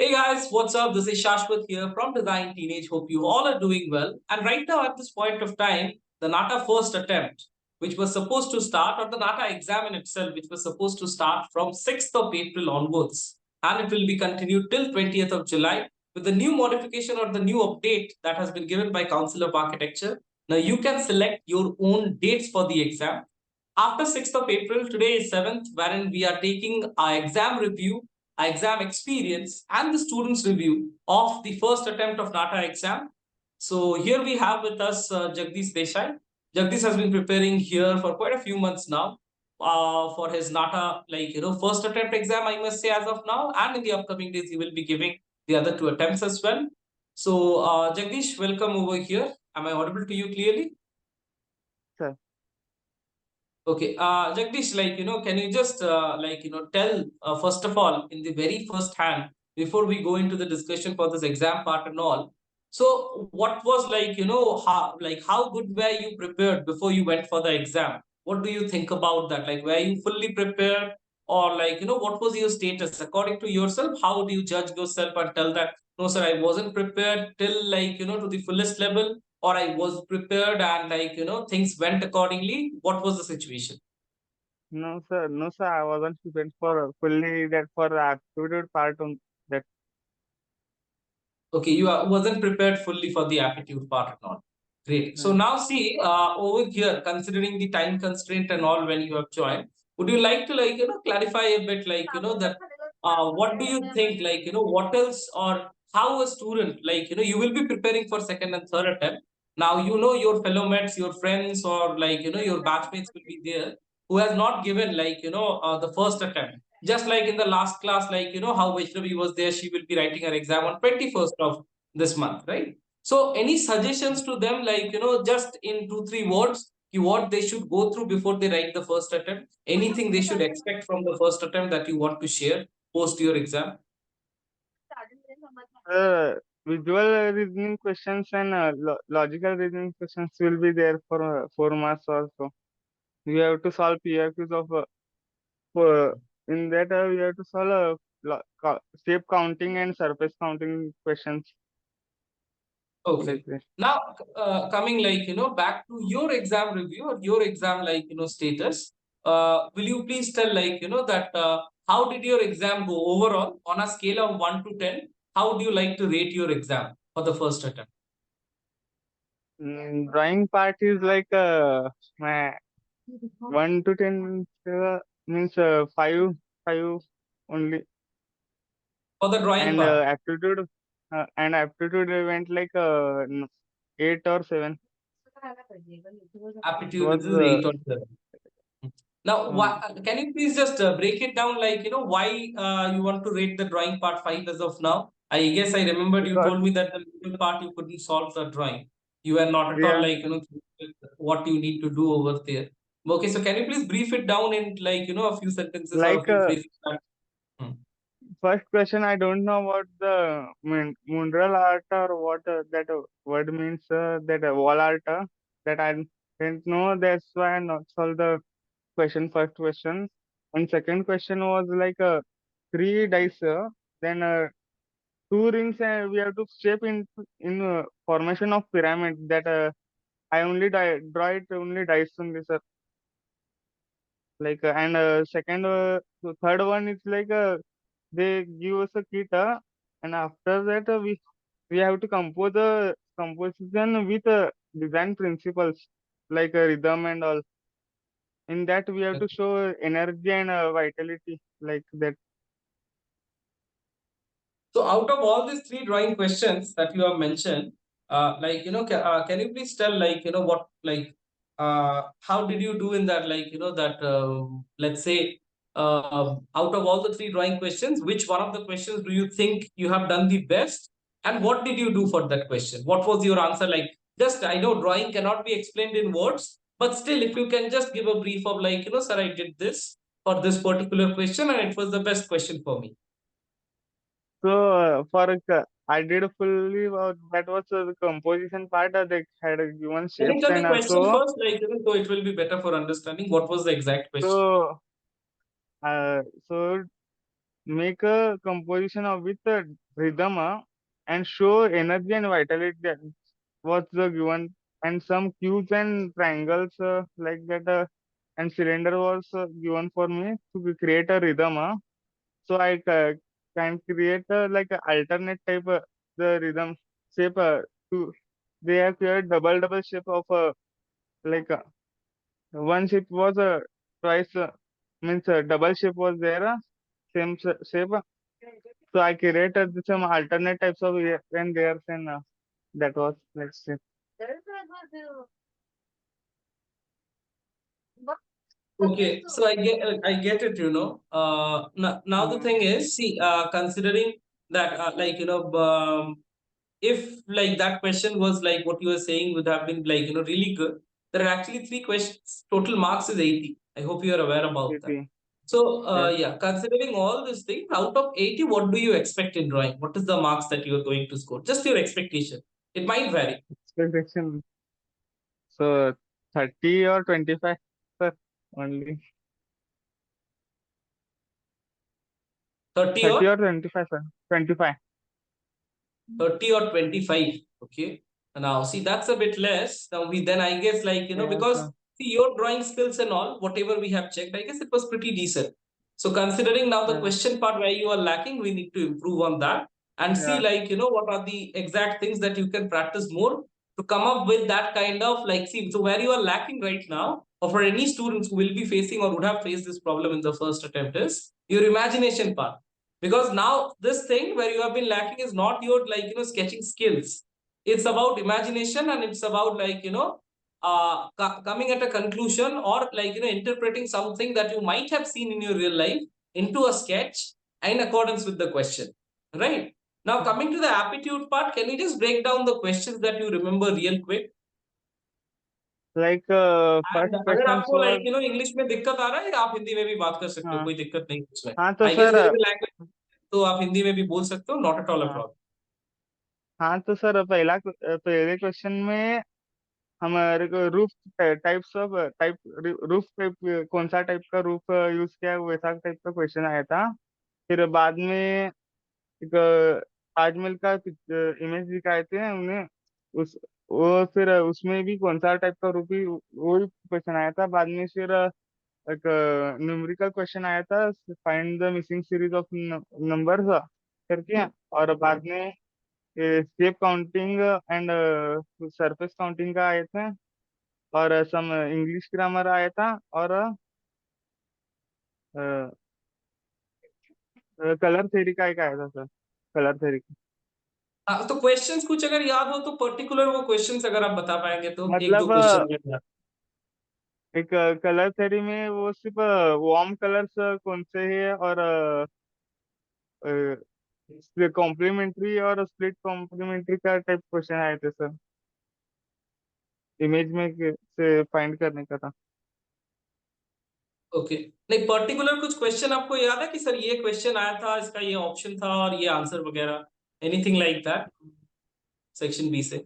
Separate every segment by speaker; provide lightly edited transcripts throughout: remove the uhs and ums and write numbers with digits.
Speaker 1: Hey guys, what's up? This is Shashwat here from Design Teenage. Hope you all are doing well. And right now, at this point of time, the NATA first attempt, which was supposed to start, or the NATA exam in itself, which was supposed to start from 6th of April onwards, and it will be continued till 20th of July with the new modification or the new update that has been given by Council of Architecture. Now, you can select your own dates for the exam. After 6th of April, today is 7th, wherein we are taking our exam review, our exam experience, and the students' review of the first attempt of NATA exam. So here we have with us Jagdish Desai. Jagdish has been preparing here for quite a few months now for his NATA, first attempt exam, I must say, as of now. And in the upcoming days, he will be giving the other two attempts as well. So, Jagdish, welcome over here. Am I audible to you clearly?
Speaker 2: Sir.
Speaker 1: Okay, Jagdish, can you just tell first of all, in the very first hand, before we go into the discussion for this exam part and all. So, what was how good were you prepared before you went for the exam? What do you think about that? Like, were you fully prepared, or what was your status according to yourself? How do you judge yourself and tell that no, sir, I wasn't prepared till to the fullest level, or I was prepared and things went accordingly? What was the situation?
Speaker 2: No, sir. No, sir. I wasn't prepared for fully that for the aptitude part on that.
Speaker 1: Okay, you wasn't prepared fully for the aptitude part and all. Great. So
Speaker 2: Uh,
Speaker 1: now see, over here, considering the time constraint and all when you have joined, would you like to clarify a bit that what do you think what else or how a student you will be preparing for second and third attempt. Now your fellow mates, your friends, or your batchmates will be there who has not given the first attempt. Just like in the last class, how Vaishnavi was there, she will be writing her exam on 21st of this month, right? So any suggestions to them, just in 2 3 words, what they should go through before they write the first attempt? Anything they should expect from the first attempt that you want to share post your exam?
Speaker 2: Visual reasoning questions and logical reasoning questions will be there for 4 marks also. You have to solve PRQs of for in that we have to solve shape counting and surface counting questions like
Speaker 1: Okay.
Speaker 2: that.
Speaker 1: Now, coming back to your exam review or your exam status, will you please tell that how did your exam go overall on a scale of 1 to 10? How do you like to rate your exam for the first attempt?
Speaker 2: Drawing part is like my 1 to 10 means five only,
Speaker 1: For the drawing
Speaker 2: and
Speaker 1: part,
Speaker 2: aptitude went like 8 or 7. It
Speaker 1: aptitude
Speaker 2: was
Speaker 1: this is 8 or 7. Now,
Speaker 2: uh,
Speaker 1: can you please just break it down why you want to rate the drawing part 5 as of now? I guess I remembered you
Speaker 2: because
Speaker 1: told me that the middle part you couldn't solve the drawing. You were not at all
Speaker 2: yeah,
Speaker 1: what you need to do over there. Okay, so can you please brief it down in a few sentences or a
Speaker 2: like
Speaker 1: few phrases? Hmm.
Speaker 2: first question I don't know about the mural art or what that word means, that wall art, that I didn't know. That's why I not solved the first question. And second question was like 3 dice, then two rings, and we have to shape in formation of pyramid. That I only draw it only dice only, sir. Like and second, the third one is like they give us a kit, and after that we have to compose the composition with design principles like rhythm and all. In that we have to show energy and vitality like that.
Speaker 1: So out of all these three drawing questions that you have mentioned, can you please tell what how did you do in that that let's say out of all the three drawing questions, which one of the questions do you think you have done the best, and what did you do for that question? What was your answer like? Just I know drawing cannot be explained in words, but still, if you can just give a brief of sir, I did this for this particular question, and it was the best question for me.
Speaker 2: So I did fully that was the composition part. They had given
Speaker 1: Can you
Speaker 2: shapes
Speaker 1: tell the
Speaker 2: and
Speaker 1: question
Speaker 2: also
Speaker 1: first, so it will be better for understanding what was the exact question?
Speaker 2: so so make a composition of with a rhythm and show energy and vitality. That was the given, and some cubes and triangles like that, and cylinder was given for me to create a rhythm. So I can create like a alternate type the rhythm shape to they have created double shape of like one shape was twice means double shape was there same shape. So I created some alternate types of here and there, and that was like shape.
Speaker 1: Okay, so I get it, you know. Now the thing is, see, considering that, if like that question was like what you were saying would have been like, really good. There are actually three questions. Total marks is 80. I hope you are aware about that.
Speaker 2: Maybe.
Speaker 1: So,
Speaker 2: Yes.
Speaker 1: yeah, considering all these things, out of 80, what do you expect in drawing? What is the marks that you are going to score? Just your expectation. It might vary.
Speaker 2: Expectation. So 30 or 25, sir, only
Speaker 1: 30
Speaker 2: 30
Speaker 1: or
Speaker 2: or 25, sir. 25.
Speaker 1: 30 or 25. Okay. Now, see, that's a bit less. Now, then I guess, like,
Speaker 2: Yes,
Speaker 1: because
Speaker 2: sir.
Speaker 1: see, your drawing skills and all, whatever we have checked, I guess it was pretty decent. So, considering now the
Speaker 2: Yes.
Speaker 1: question part where you are lacking, we need to improve on that and see,
Speaker 2: Yeah.
Speaker 1: like, what are the exact things that you can practice more to come up with that kind of like, see, so where you are lacking right now, or for any students who will be facing or would have faced this problem in the first attempt, is your imagination part, because now this thing where you have been lacking is not your like sketching skills. It's about imagination, and it's about like coming at a conclusion, or like interpreting something that you might have seen in your real life into a sketch in accordance with the question, right? Now coming to the aptitude part, can you just break down the questions that you remember real quick?
Speaker 2: Like
Speaker 1: And
Speaker 2: first
Speaker 1: अगर
Speaker 2: questions
Speaker 1: आपको
Speaker 2: was
Speaker 1: like English में दिक्कत आ रहा है, आप हिंदी में भी बात कर सकते हो,
Speaker 2: हाँ
Speaker 1: कोई दिक्कत नहीं उसमें।
Speaker 2: हाँ तो
Speaker 1: I guess
Speaker 2: sir
Speaker 1: there is a language, तो आप हिंदी में भी बोल सकते हो, नॉट एट ऑल अ
Speaker 2: हाँ
Speaker 1: प्रॉब्लम।
Speaker 2: हाँ तो सर पहले क्वेश्चन में हमारे को roof types of type roof type कौन सा टाइप का रूफ यूज किया है, वैसा टाइप का क्वेश्चन आया था। फिर बाद में एक ताजमहल का इमेज दिखाए थे उन्हें, उस वो फिर उसमें भी कौन सा टाइप का रूप ही वो क्वेश्चन आया था। बाद में फिर एक न्यूमेरिकल क्वेश्चन आया था, find the missing series of numbers करके। और बाद में shape counting and surface counting का आए थे। और सम इंग्लिश ग्रामर आया था। और कलर थ्योरी का एक आया था सर, कलर थ्योरी।
Speaker 1: हाँ, तो क्वेश्चंस कुछ अगर याद हो तो पर्टिकुलर वो क्वेश्चंस अगर आप बता पाएंगे तो एक दो
Speaker 2: मतलब
Speaker 1: क्वेश्चन।
Speaker 2: एक कलर थ्योरी में वो सिर्फ वार्म कलर्स कौन से है, और कॉम्प्लीमेंट्री और स्प्लिट कॉम्प्लीमेंट्री का टाइप क्वेश्चन आए थे सर, इमेज में से फाइंड करने का था।
Speaker 1: ओके, नहीं पर्टिकुलर कुछ क्वेश्चन आपको याद है कि सर ये क्वेश्चन आया था, इसका ये ऑप्शन था और ये आंसर वगैरह, anything like that section B से?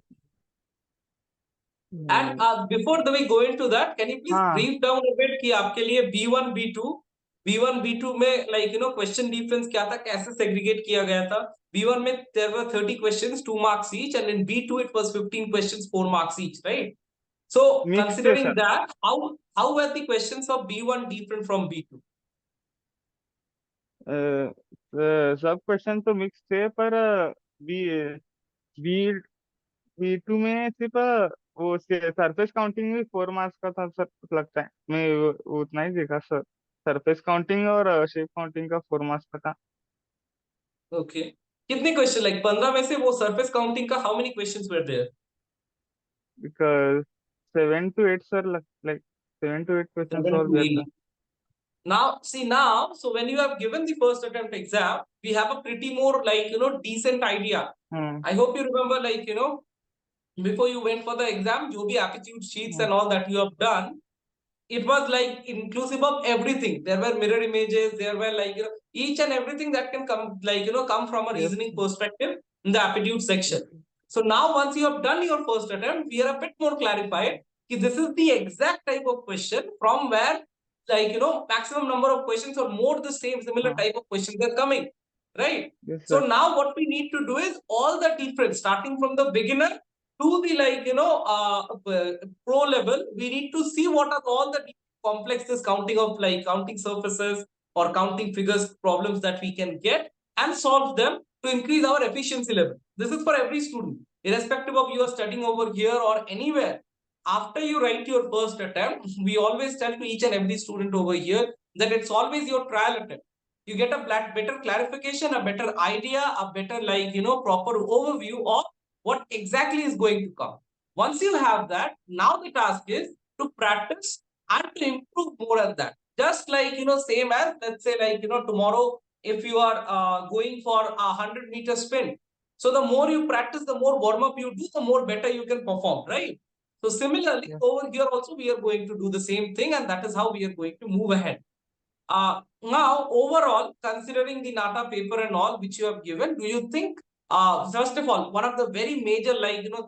Speaker 1: And before we go into that, can you please
Speaker 2: हाँ
Speaker 1: brief down a bit कि आपके लिए B1 B1 B2 में like question difference क्या था, कैसे segregate किया गया था? B1 में there were 30 questions, 2 marks each, and in B2 it was 15 questions, 4 marks each, right? So
Speaker 2: mix थे
Speaker 1: considering
Speaker 2: sir.
Speaker 1: that, how were the questions of B1 different from B2?
Speaker 2: सब question तो mix थे, पर B B B to में सिर्फ वो surface counting भी 4 marks का था सर, लगता है। मैं वो उतना ही देखा सर, सरफेस काउंटिंग और शेप काउंटिंग का 4 मार्क्स का था।
Speaker 1: Okay, कितने क्वेश्चन, लाइक 15 में से वो सरफेस काउंटिंग का how many questions were there?
Speaker 2: Because 7 to 8 sir, like 7 to 8 questions
Speaker 1: 7
Speaker 2: were
Speaker 1: to
Speaker 2: there
Speaker 1: 8.
Speaker 2: sir.
Speaker 1: Now, see now, so when you have given the first attempt exam, we have a pretty more like, decent idea.
Speaker 2: Hmm.
Speaker 1: I hope you remember, like, before you went for the exam, jo bhi aptitude sheets
Speaker 2: Hmm.
Speaker 1: and all that you have done, it was like inclusive of everything. There were mirror images, there were like, each and everything that can come, like, come from a
Speaker 2: Yes.
Speaker 1: reasoning perspective in the aptitude section.
Speaker 2: Okay.
Speaker 1: So now, once you have done your first attempt, we are a bit more clarified. This is the exact type of question from where like maximum number of questions or more the same similar
Speaker 2: हाँ,
Speaker 1: type of questions are coming, right?
Speaker 2: yes
Speaker 1: So
Speaker 2: sir.
Speaker 1: now what we need to do is all the different, starting from the beginner to the pro level, we need to see what are all the complexes counting of like counting surfaces or counting figures problems that we can get and solve them to increase our efficiency level. This is for every student, irrespective of you are studying over here or anywhere. After you write your first attempt, we always tell to each and every student over here that it's always your trial attempt. You get a better clarification, a better idea, a better proper overview of what exactly is going to come. Once you have that, now the task is to practice and to improve more on that. Just like same as, let's say, like tomorrow, if you are going for a 100-meter sprint, so the more you practice, the more warm up you do, the more better you can perform, right? So similarly,
Speaker 2: Yes.
Speaker 1: over here also we are going to do the same thing, and that is how we are going to move ahead. Now, overall, considering the NATA paper and all which you have given, do you think, first of all, one of the very major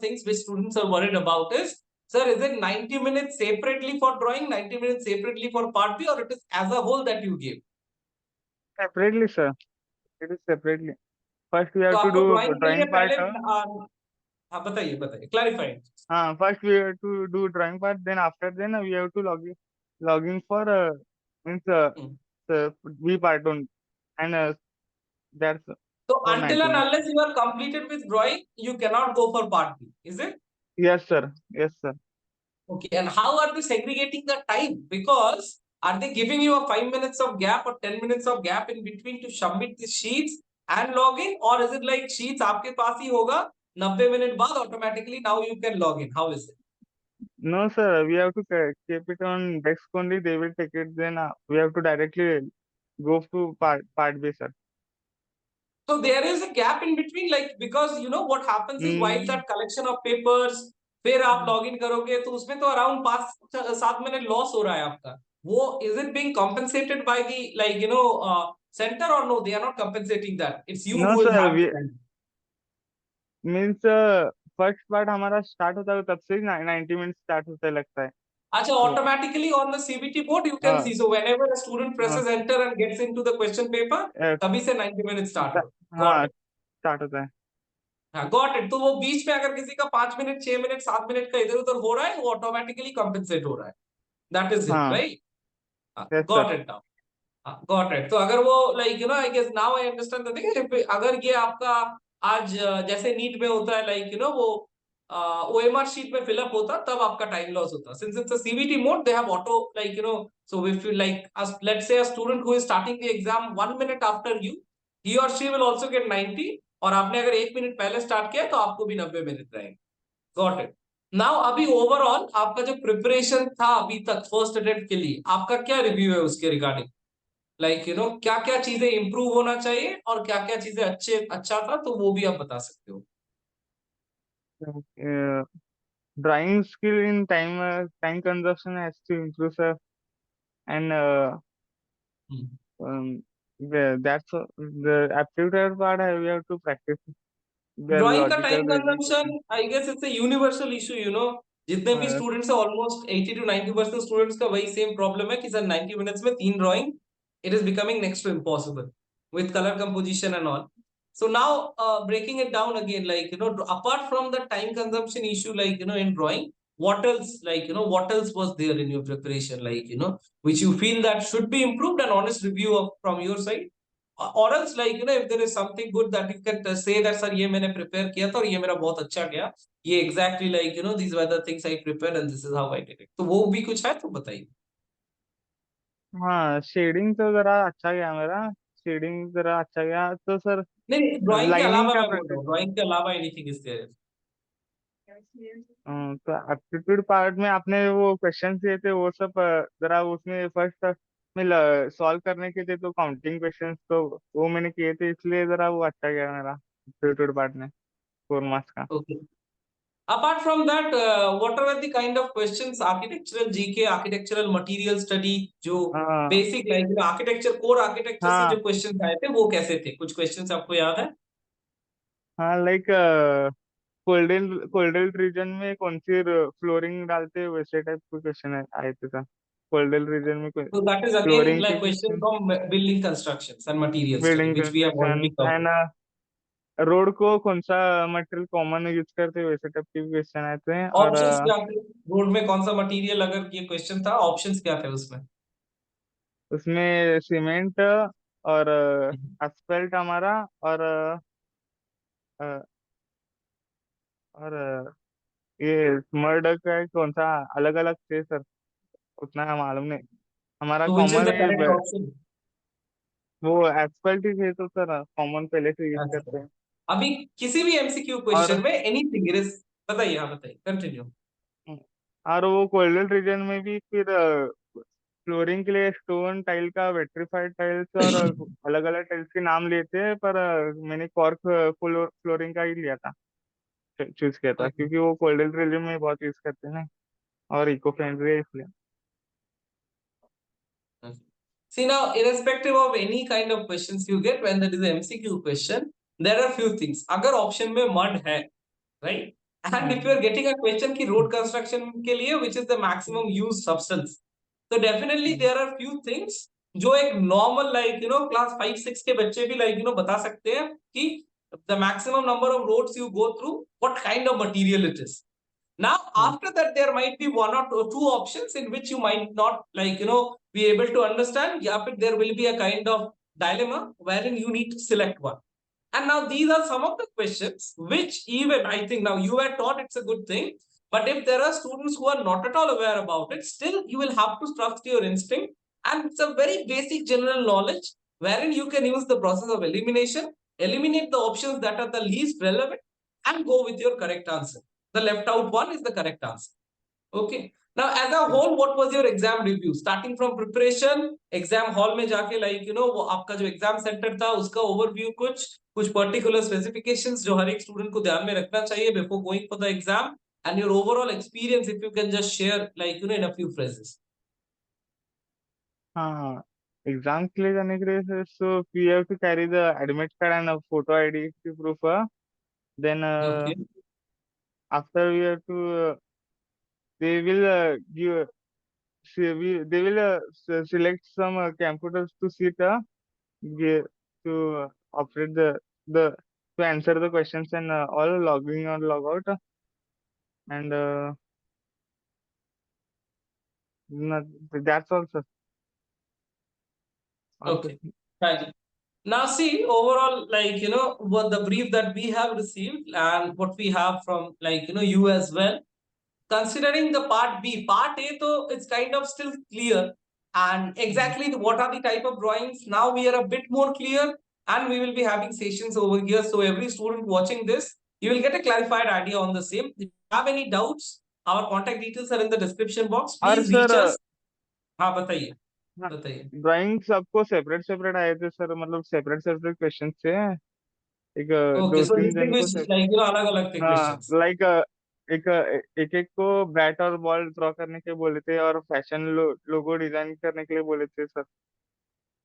Speaker 1: things which students are worried about is, sir, is it 90 minutes separately for drawing, 90 minutes separately for part B, or it is as a whole that you give?
Speaker 2: Separately sir, it is separately. First we
Speaker 1: तो
Speaker 2: have to
Speaker 1: आपको
Speaker 2: do
Speaker 1: drawing के लिए
Speaker 2: drawing part.
Speaker 1: पहले हाँ बताइए बताइए clarified.
Speaker 2: First we have to do drawing part, then after then we have to login for means B part on, and that's
Speaker 1: So
Speaker 2: for
Speaker 1: until
Speaker 2: 90
Speaker 1: and
Speaker 2: minutes.
Speaker 1: unless you are completed with drawing, you cannot go for part B, is it?
Speaker 2: Yes sir, yes sir.
Speaker 1: Okay, and how are they segregating the time? Because are they giving you a 5 minutes of gap or 10 minutes of gap in between to submit the sheets and log in, or is it like sheets आपके पास ही होगा 90 minute बाद automatically now you can log in? How is it?
Speaker 2: No sir, we have to keep it on desk only. They will take it. Then we have to directly go to part B sir.
Speaker 1: So there is a gap in between, like because what happens is while
Speaker 2: Mm,
Speaker 1: that collection of papers, फिर आप log in करोगे तो उसमें तो around 5-7 minute loss हो रहा है आपका. वो is it being compensated by the center or no? They are not compensating that. It's you
Speaker 2: no
Speaker 1: who will
Speaker 2: sir,
Speaker 1: have
Speaker 2: we
Speaker 1: to spend.
Speaker 2: Means first part हमारा स्टार्ट होता है तब से ही 90 मिनट स्टार्ट होता है लगता है
Speaker 1: अच्छा,
Speaker 2: तो
Speaker 1: automatically on the CBT board you can
Speaker 2: हाँ
Speaker 1: see. So whenever a student
Speaker 2: हाँ
Speaker 1: presses enter and gets into the question paper,
Speaker 2: अ,
Speaker 1: तभी से 90 minutes start हो. Got
Speaker 2: हाँ
Speaker 1: it.
Speaker 2: स्टार्ट होता है
Speaker 1: हाँ गॉट इट. तो वो बीच में अगर किसी का 5 मिनट 6 मिनट 7 मिनट का इधर उधर हो रहा है वो ऑटोमेटिकली कंपेंसेट हो रहा है. दैट इज इट
Speaker 2: हाँ
Speaker 1: right.
Speaker 2: Yes sir
Speaker 1: got it now. Got it. तो अगर वो I guess now I understand the thing. अगर ये आपका आज जैसे नीट में होता है वो ओएमआर शीट में फिलअप होता तब आपका टाइम लॉस होता. Since it's a CBT mode they have auto so if you let's say a student who is starting the exam 1 minute after you, he और शी विल आल्सो गेट 90, और आपने अगर 1 minute पहले start किया तो आपको भी 90 मिनट रहेंगे. Got it. नाउ अभी ओवरऑल आपका जो प्रिपरेशन था अभी तक फर्स्ट अटेम्प्ट के लिए, आपका क्या रिव्यू है उसके रिगार्डिंग? क्या क्या चीजें इंप्रूव होना चाहिए और क्या क्या चीजें अच्छा था, तो वो भी आप बता सकते हो.
Speaker 2: Drawing skill in time consumption has to improve sir and um, that's the aptitude part we have to practice the
Speaker 1: drawing का
Speaker 2: logical
Speaker 1: time
Speaker 2: reasoning
Speaker 1: consumption I guess it's a universal issue. जितने भी
Speaker 2: uh,
Speaker 1: students है almost 80 to 90% students का वही same problem है कि sir 90 minutes में 3 drawing, it is becoming next to impossible with color composition and all. So now breaking it down again, apart from the time consumption issue, in drawing, what else, what else was there in your preparation, which you feel that should be improved, and honest review from your side? Or else, if there is something good that you can say that sir ये मैंने prepare किया था और ये मेरा बहुत अच्छा गया, ये exactly these were the things I prepared and this is how I did it. तो वो भी कुछ है तो बताइए.
Speaker 2: हाँ शेडिंग तो जरा अच्छा गया मेरा शेडिंग जरा अच्छा गया तो सर
Speaker 1: नहीं, ड्राइंग के
Speaker 2: लाइनिंग
Speaker 1: अलावा
Speaker 2: का
Speaker 1: मैं बोल रहा
Speaker 2: प्रैक्टिस
Speaker 1: हूँ, ड्राइंग के अलावा एनीथिंग इज देयर?
Speaker 2: तो एप्टीट्यूड पार्ट में आपने वो क्वेश्चन दिए थे वो सब जरा उसमें फर्स्ट में सॉल्व करने के थे तो काउंटिंग क्वेश्चंस तो वो मैंने किए थे इसलिए जरा वो अच्छा गया मेरा एप्टीट्यूड पार्ट में 4 मार्क्स का
Speaker 1: okay. Apart from that, what are the kind of questions, architectural GK, architectural material study, जो
Speaker 2: हाँ
Speaker 1: बेसिक आर्किटेक्चर कोर आर्किटेक्चर से
Speaker 2: हाँ
Speaker 1: जो क्वेश्चंस आए थे वो कैसे थे? कुछ क्वेश्चंस आपको याद है?
Speaker 2: हाँ लाइक कोल्डल कोल्डल रीजन में कौन सी फ्लोरिंग डालते हैं वैसे टाइप के क्वेश्चन आए थे था कोल्डल रीजन में
Speaker 1: So that is again
Speaker 2: flooring
Speaker 1: like
Speaker 2: के
Speaker 1: question
Speaker 2: question,
Speaker 1: from building constructions and material study,
Speaker 2: building
Speaker 1: which we have already
Speaker 2: construction
Speaker 1: covered.
Speaker 2: And road को कौन सा मटेरियल कॉमन यूज करते हैं, वैसे टाइप के क्वेश्चन आते हैं। और
Speaker 1: ऑप्शंस क्या थे? रोड में कौन सा मटेरियल, अगर ये क्वेश्चन था, ऑप्शंस क्या थे उसमें?
Speaker 2: उसमें सीमेंट और एस्फल्ट हमारा अ, और ये मर्ड का कौन सा अलग अलग थे सर, उतना मालूम नहीं। हमारा
Speaker 1: तो विच इज
Speaker 2: कॉमन
Speaker 1: द
Speaker 2: है
Speaker 1: करेक्ट ऑप्शन?
Speaker 2: वो एस्फल्ट ही थे तो सर, कॉमन पहले से यूज
Speaker 1: अच्छा,
Speaker 2: करते हैं।
Speaker 1: अभी किसी भी एमसीक्यू
Speaker 2: और
Speaker 1: क्वेश्चन में एनीथिंग इज, बताइए, हाँ बताइए, कंटिन्यू।
Speaker 2: और वो कोल्डल रीजन में भी फिर फ्लोरिंग के लिए स्टोन टाइल का वेट्रीफाइड टाइल्स और अलग अलग टाइल्स के नाम लेते हैं, पर मैंने कॉर्क फ्लोरिंग का ही लिया था, चूज किया था, क्योंकि वो कोल्डल रीजन में बहुत यूज करते हैं ना, और इको फ्रेंडली है इसलिए।
Speaker 1: See now, irrespective of any kind of questions you get, when there is a MCQ question, there are few things. अगर ऑप्शन में mud है, right? And if you
Speaker 2: hmm,
Speaker 1: are getting a question की road construction के लिए, which is the maximum used substance, so definitely
Speaker 2: hmm,
Speaker 1: there are few things जो एक normal like class 5 6 के बच्चे भी like बता सकते हैं कि the maximum number of roads you go through, what kind of material it is. Now,
Speaker 2: hmm,
Speaker 1: after that, there might be one or two options in which you might not be able to understand. Yeah, but there will be a kind of dilemma wherein you need to select one. And now these are some of the questions which even I think now you were taught it's a good thing. But if there are students who are not at all aware about it, still you will have to trust your instinct. And it's a very basic general knowledge wherein you can use the process of elimination, eliminate the options that are the least relevant, and go with your correct answer. The left out one is the correct answer. Okay. Now, as a whole, what was your exam review? Starting from preparation, exam hall में जाके वो आपका जो exam center था उसका overview, कुछ particular specifications जो हर एक student को ध्यान में रखना चाहिए before going for the exam, and your overall experience, if you can just share in a few phrases.
Speaker 2: हाँ हाँ, एग्जाम के लिए जाने के लिए so we have to carry the admit card and photo ID proof, then
Speaker 1: Okay.
Speaker 2: After we have to they will give they will select some computers to sit to operate the to answer the questions and all logging or log out, and that's also also.
Speaker 1: Okay. Fine. Now, see, overall, what the brief that we have received and what we have from you as well. Considering the part B, part A, though, it's kind of still clear. And
Speaker 2: Mhm.
Speaker 1: exactly what are the type of drawings? Now we are a bit more clear, and we will be having sessions over here. So every student watching this, you will get a clarified idea on the same. If you have any doubts, our contact details are in the description box.
Speaker 2: और
Speaker 1: Please reach
Speaker 2: sir,
Speaker 1: us. हाँ बताइए,
Speaker 2: हाँ,
Speaker 1: बताइए।
Speaker 2: Drawing सबको separate separate आए थे sir, मतलब separate separate question थे, एक
Speaker 1: ओके,
Speaker 2: दो
Speaker 1: सो
Speaker 2: तीन जन को
Speaker 1: डिस्टिंग्विश अलग अलग थे
Speaker 2: हाँ
Speaker 1: क्वेश्चंस।
Speaker 2: लाइक एक एक एक को बैट और बॉल ड्रॉ करने के बोले थे, और फैशन लोगो डिजाइन करने के लिए बोले थे सर,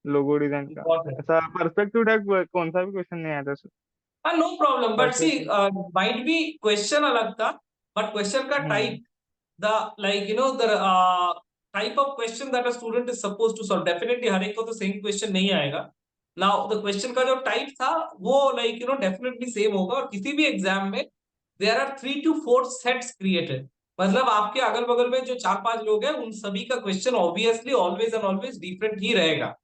Speaker 2: लोगो डिजाइन का। ऐसा परफेक्ट टाइप कौन सा भी क्वेश्चन नहीं आया था sir.
Speaker 1: No problem, but see
Speaker 2: perfect.
Speaker 1: Might be question अलग था, बट क्वेश्चन का
Speaker 2: hmm,
Speaker 1: type, the the type of question that a student is supposed to solve, definitely हर एक को तो सेम क्वेश्चन नहीं आएगा। now the question का जो टाइप था वो definitely सेम होगा, और किसी भी एग्जाम में there are 3 to 4 sets created, मतलब आपके अगल बगल में जो 4 5 लोग हैं उन सभी का question obviously always and always different ही रहेगा।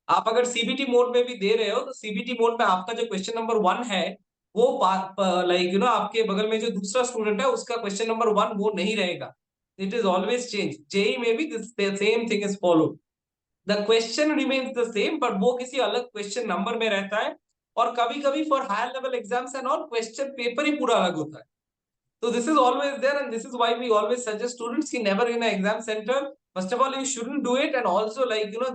Speaker 1: आप अगर सीबीटी मोड में भी दे रहे हो तो सीबीटी मोड में आपका जो क्वेश्चन नंबर 1 है वो आपके बगल में जो दूसरा स्टूडेंट है उसका क्वेश्चन नंबर 1 वो नहीं रहेगा। It is always change. JEE में भी this same thing is followed, the question remains the same, but वो किसी अलग क्वेश्चन नंबर में रहता है। और कभी कभी for higher level exams and all question paper ही पूरा अलग होता है। So this is always there, and this is why we always suggest students ki never in an exam center. First of all, you shouldn't do it, and also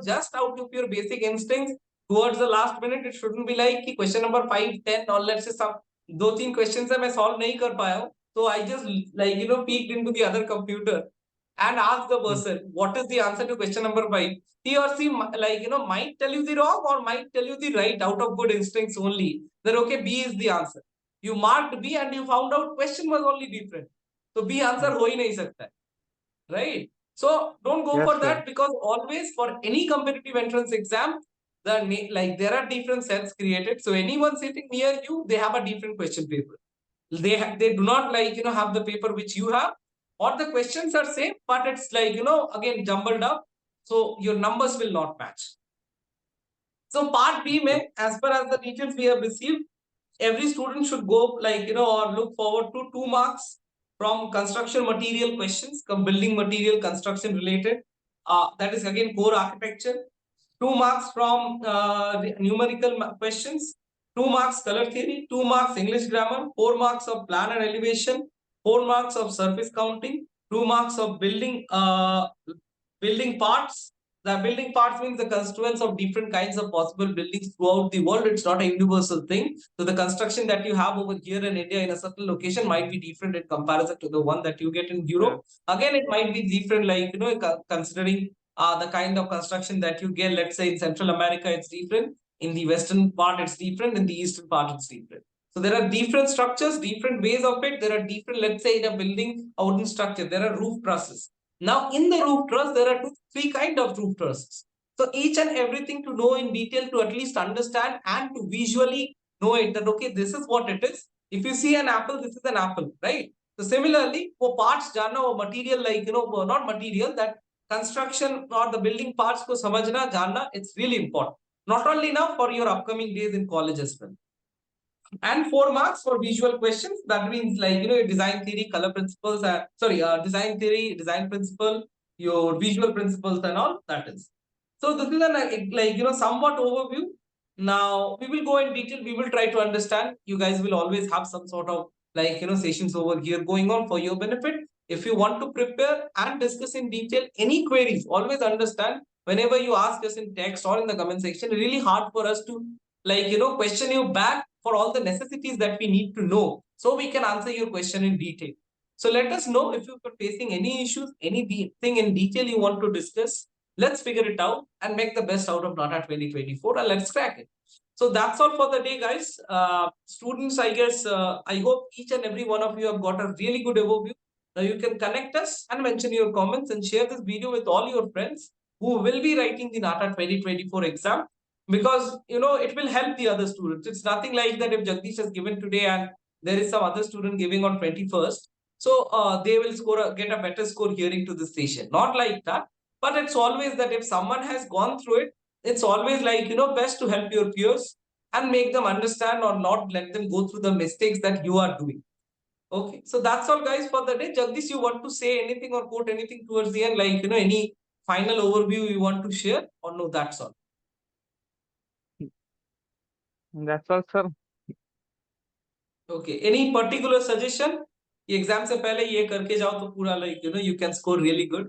Speaker 1: just out of your basic instincts towards the last minute, it shouldn't be like कि question number 5 10 or let's say some 2 3 questions है मैं solve नहीं कर पाया हूँ, so I just peeked into the other computer and asked the
Speaker 2: hmm,
Speaker 1: person what is the answer to question number 5. He or she might tell you the wrong or might tell you the right out of good instincts only. Then okay, B is the answer. You marked B and you found out question was only different. So B answer
Speaker 2: हम्म,
Speaker 1: हो ही नहीं सकता है, right? So don't go
Speaker 2: Yes,
Speaker 1: for
Speaker 2: sir.
Speaker 1: that, because always for any competitive entrance exam, there are different sets created. So anyone sitting near you, they have a different question paper. They do not have the paper which you have, or the questions are same, but it's again jumbled up. So your numbers will not match. So part B mein, as per as the details we have received, every student should go or look forward to 2 marks from construction material questions, building material construction related. That is again core architecture. 2 marks from numerical questions, 2 marks color theory, 2 marks English grammar, 4 marks of plan and elevation, 4 marks of surface counting, 2 marks of building parts. The building parts means the constituents of different kinds of possible buildings throughout the world. It's not a universal thing. So the construction that you have over here in India in a certain location might be different in comparison to the one that you get in Europe. Again, it might be different, considering the kind of construction that you get. Let's say in Central America, it's different. In the western part, it's different. In the eastern part, it's different. So there are different structures, different ways of it. There are different, let's say in a building, a wooden structure, there are roof trusses. Now, in the roof truss, there are 3 kind of roof trusses. So each and everything to know in detail, to at least understand and to visually know it, that okay, this is what it is. If you see an apple, this is an apple, right? So similarly, for parts jana or material, not material, that construction or the building parts ko samajhna, janna, it's really important. Not only now, for your upcoming days in college as well. And 4 marks for visual questions. That means design theory, color principles, design theory, design principle, your visual principles and all that is. So this is an somewhat overview. Now we will go in detail. We will try to understand. You guys will always have some sort of sessions over here going on for your benefit. If you want to prepare and discuss in detail any queries, always understand whenever you ask us in text or in the comment section, really hard for us to question you back for all the necessities that we need to know, so we can answer your question in detail. So let us know if you're facing any issues, anything in detail you want to discuss. Let's figure it out and make the best out of NATA 2024, and let's crack it. So that's all for the day, guys. Students, I guess, I hope each and every one of you have got a really good overview. Now you can connect us and mention your comments and share this video with all your friends who will be writing the NATA 2024 exam, because it will help the other students. It's nothing like that if Jagdish has given today and there is some other student giving on 21st, so they will get a better score hearing to this session. Not like that, but it's always that if someone has gone through it, it's always best to help your peers and make them understand, or not let them go through the mistakes that you are doing. Okay, so that's all, guys, for the day. Jagdish, you want to say anything or quote anything towards the end, any final overview you want to share, or no, that's all?
Speaker 2: That's all, sir.
Speaker 1: Okay, any particular suggestion? Exam से पहले ये करके जाओ तो पूरा you can score really good.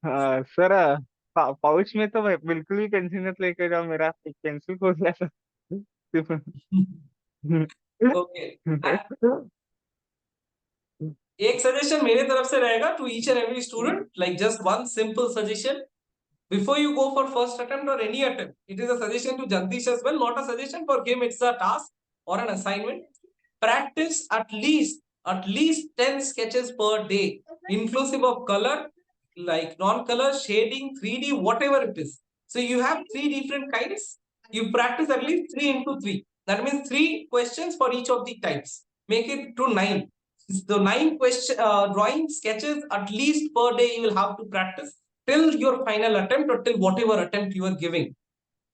Speaker 2: Sir pouch में तो बिल्कुल भी पेंसिल मत लेके जाओ, मेरा पेंसिल खो गया था।
Speaker 1: Okay. एक सजेशन मेरे तरफ से रहेगा to each and every student, like just one simple suggestion. Before you go for first attempt or any attempt, it is a suggestion to Jagdish as well, not a suggestion for him. It's a task or an assignment. Practice at least 10 sketches per day, inclusive of color, like non-color, shading, 3D, whatever it is. So you have 3 different kinds. You practice at least 3 into 3. That means 3 questions for each of the types. Make it to 9. So 9 drawing sketches at least per day you will have to practice till your final attempt or till whatever attempt you are giving.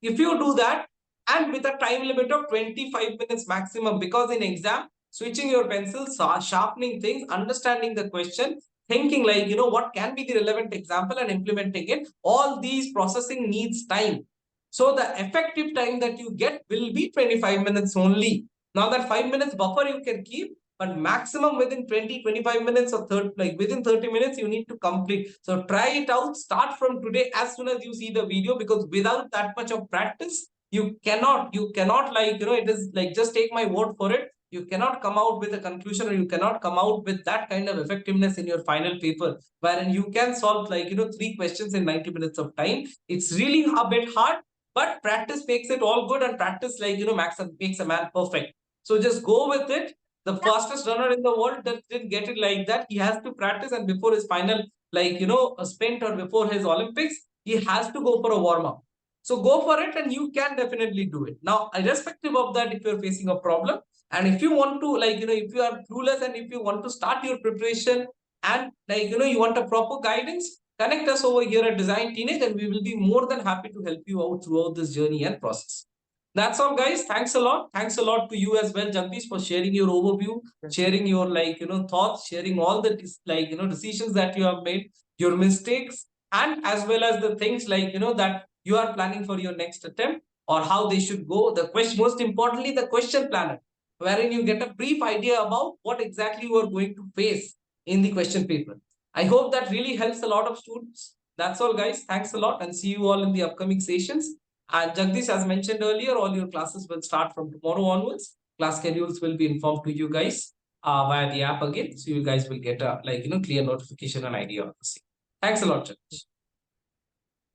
Speaker 1: If you do that, and with a time limit of 25 minutes maximum, because in exam, switching your pencils, sharpening things, understanding the question, thinking what can be the relevant example and implementing it, all these processing needs time. So the effective time that you get will be 25 minutes only. Now that 5 minutes buffer you can keep, but maximum within 20-25 minutes or within 30 minutes you need to complete. So try it out. Start from today as soon as you see the video, because without that much of practice, you cannot it is just take my word for it, you cannot come out with a conclusion, or you cannot come out with that kind of effectiveness in your final paper, wherein you can solve 3 questions in 90 minutes of time. It's really a bit hard, but practice makes it all good, and practice makes a man perfect. So just go with it. The fastest runner in the world that didn't get it like that. He has to practice, and before his final like, spent or before his Olympics, he has to go for a warm-up. So go for it and you can definitely do it. Now, irrespective of that, if you're facing a problem and if you want to, like, if you are clueless and if you want to start your preparation and, like, you want a proper guidance, connect us over here at Design Teenage and we will be more than happy to help you out throughout this journey and process. That's all, guys. Thanks a lot. Thanks a lot to you as well, Jagdish, for sharing your overview, sharing your, like, thoughts, sharing all the, like, decisions that you have made, your mistakes, and as well as the things, like, that you are planning for your next attempt or how they should go. The question, most importantly, the question planner, wherein you get a brief idea about what exactly you are going to face in the question paper. I hope that really helps a lot of students. That's all, guys. Thanks a lot and see you all in the upcoming sessions. And Jagdish, as mentioned earlier, all your classes will start from tomorrow onwards. Class schedules will be informed to you guys via the app again. So you guys will get a, like, clear notification and idea of the same. Thanks a lot, Jagdish.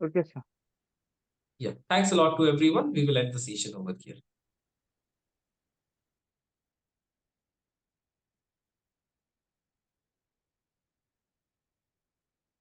Speaker 2: Okay, sir.
Speaker 1: Yeah. Thanks a lot to everyone. We will end the session over here.